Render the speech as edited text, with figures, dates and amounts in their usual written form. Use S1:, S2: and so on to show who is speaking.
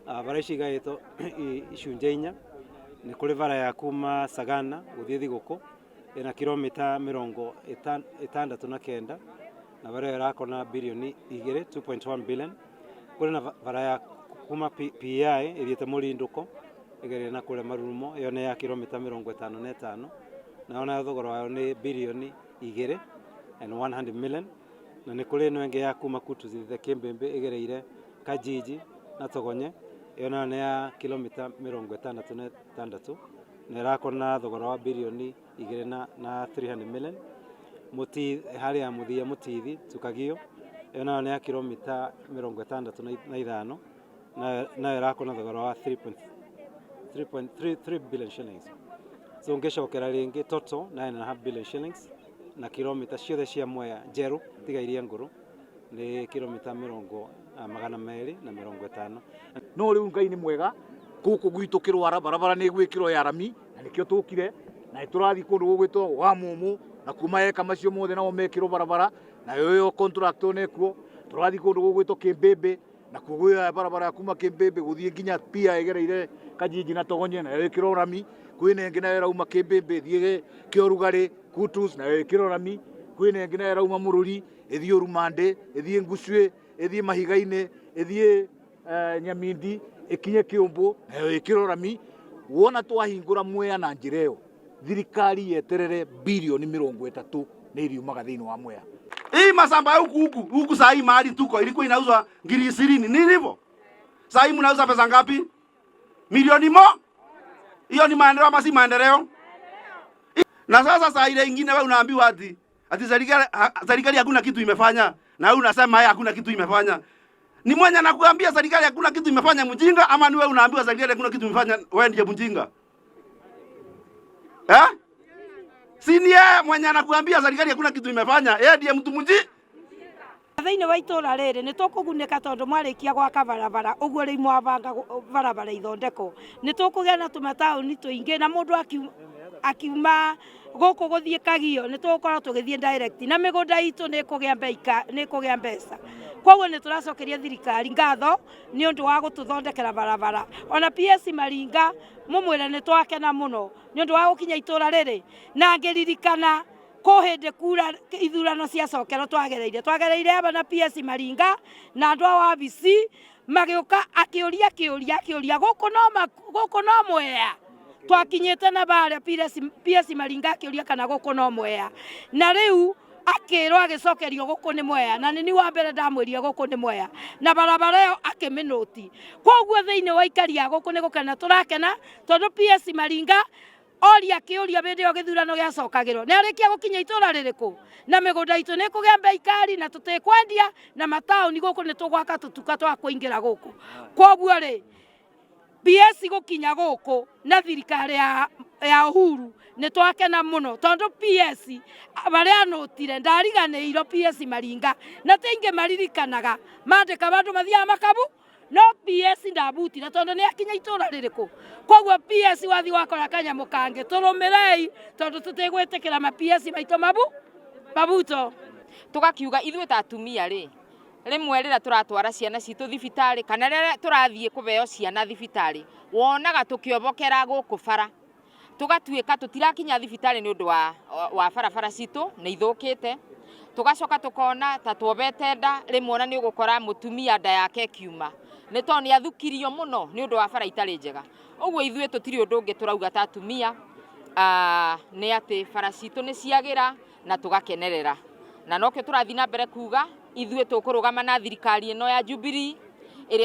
S1: bara ici igaĩtwo icunjĩ inya. Nĩ kũrĩ bara ya kuma Sagana gũthiĩ Thigũkũ ĩna kilomita 69 na bara ĩyo ĩrakona bilioni 2.1 billion. Kũrĩ na bara ya kuma PI ĩthiĩte Mũrindũko ĩgereire na kũrĩa Marurumo, ĩyo nĩ ya kilomita 55 nayo nayo thogora wayo nĩ bilioni 2.1 million. Na nĩ kũrĩ ĩno ĩngĩ ya kuma Kutu ĩthiĩte Kĩmbĩmbĩ ĩgereire Kajiji na Togonye, ĩyo nayo nĩ ya kilomita 56 na ĩrakona thogora wa bilioni 2.3 million. Harĩa mũthia Mũtithi Tukagio, ĩyo nayo nĩ ya kilomita 65 nayo ĩrakona thogora wa 3 billion shillings. So ngĩcokera rĩngĩ total 9.5 billion shillings na kilomita ciothe cia Mwea njerũ tiga iria ngũrũ nĩ kilomita 250.
S2: No rĩu Ngai nĩ mwega gũkũ gwitũ Kĩrwara barabara nĩ gwĩkĩrwo ya rami na nĩkĩo tũkire na tũrathiĩ kũndũ gũgwĩtwo wa Mũmũ na kuma eka macio mothe nao mekĩrwo barabara na yo contractor nĩkuo. Tũrathiĩ kũndũ gũgwĩtwo Kĩmbĩmbĩ na kuoya barabara kuma Kĩmbĩmbĩ gũthiĩ nginya pia ĩgereire Kajiji na Togonye na ĩkĩrwo rami. Kwĩna ĩngĩ nayo ĩrauma Kĩmbĩmbĩ ĩthiĩ Kĩorugarĩ Kutus na ĩkĩrwo rami. Kwĩna ĩngĩ nayo ĩrauma Mũrũri ĩthiĩ Orumande ĩthiĩ Ngucuĩ ĩthiĩ Mahiga-inĩ ĩthiĩ Nyamindi ĩkinye Kĩũmbũ nayo ĩkĩrwo rami. Wona twahingũra Mwea na njĩra ĩyo thirikari yeterere bilioni 30 nĩ iriumaga thĩinĩ wa Mwea.
S3: Hii masamba ya huku saa hii mahali tuko ilikuwa inauzwa 20,000 ni hivyo. Saa hii mnauza pesa ngapi? Milioni mo? Hiyo ni maendeleo ama si maendeleo? Na sasa saa ile nyingine wewe unaambiwa ati serikali hakuna kitu imefanya na wewe unasema hakuna kitu imefanya. Ni mwenye anakuambia serikali hakuna kitu imefanya mjinga ama ni wewe unaambiwa serikali hakuna kitu imefanya wewe ndiye mjinga? Si ni yeye mwenye anakuambia serikali hakuna kitu imefanya, yeye ndiye mtu mjinga.
S4: Thĩinĩ wa itũra rĩrĩ nĩ tũkũgunĩka tondũ mwarĩkia gwaka barabara ũguo rĩu mwabanga barabara ithondeko nĩ tũkũgĩa na tũmataũni tũingĩ na mũndũ akiuma gũkũ gũthiĩ Kagio nĩ tũgũkorwo tũgĩthiĩ direct na mĩgũnda itũ nĩ ĩkũgĩa mbeca. Koguo nĩ tũracokeria thirikari ngatho nĩ ũndũ wa gũtũthondekera barabara. Ona PS Maringa mũmwĩre nĩ twakena mũno nĩ ũndũ wa gũkinya itũra rĩrĩ na ngĩririkana hĩndĩ kura ithurano ciacokerwo twagereire aba na PS Maringa na andũ a wabici magĩũka akĩũria gũkũ no Mwea. Twakinyĩte na barĩa PS Maringa akĩũria kana gũkũ no Mwea na rĩu akĩrwo agĩcokerio gũkũ nĩ Mwea na nĩ wa mbere ndamwĩrire gũkũ nĩ Mwea na barabara ĩyo akĩmĩnũti. Koguo thĩinĩ wa ikaria gũkũ nĩ gũkena tũrakena tondũ PS Maringa oria kĩũria hĩndĩ ĩyo gĩthurano gĩacokagĩrwo nĩ arĩkia gũkinya itũra rĩrĩkũ na mĩgũnda itũ nĩ kũgĩa mbei kari na tũtikwendia na mataũni gũkũ nĩ tũgwaka tũtuka twa kũingĩra gũkũ. Koguo rĩ PS gũkinya gũkũ na thirikari ya Uhuru nĩ twakena mũno tondũ PS barĩa nũtire ndariganĩirwo PS Maringa na tĩingĩ maririkanaga mandĩka bandũ mathiaga makabu no PS ndabutire tondũ nĩ akinya itũra rĩrĩkũ. Koguo PS wathi wakora kanyamũ kangĩ tũrũmĩrei tondũ tũtigwĩtĩkĩra ma PS maitũ mabuto.
S5: Tugakiuga ithuĩ ta atumia rĩ rĩmwe rĩrĩa tũratwara ciana citũ thibitarĩ kana rĩrĩa tũrathiĩ kũbeo ciana thibitarĩ wonaga tũkĩobokera gũkũ bara tũgatuĩka tũtirakinya thibitarĩ nĩ ũndũ wa barabara citũ nĩ ithũkĩte. Tugacoka tukona ta twobete nda rĩmwe ona nĩ ũgũkora mũtumia nda yake kiuma nĩ tondũ nĩ athukirio mũno nĩ ũndũ wa bara itarĩ njega. Ũguo ithuĩ tũtirĩ ũndũ ũngĩ tũrauga ta atumia nĩ atĩ bara citũ nĩ ciagĩra na tũgakenerera na nokĩo tũrathiĩ na mbere kuga ithuĩ tũkũrũgama na thirikari ĩno ya Jubilee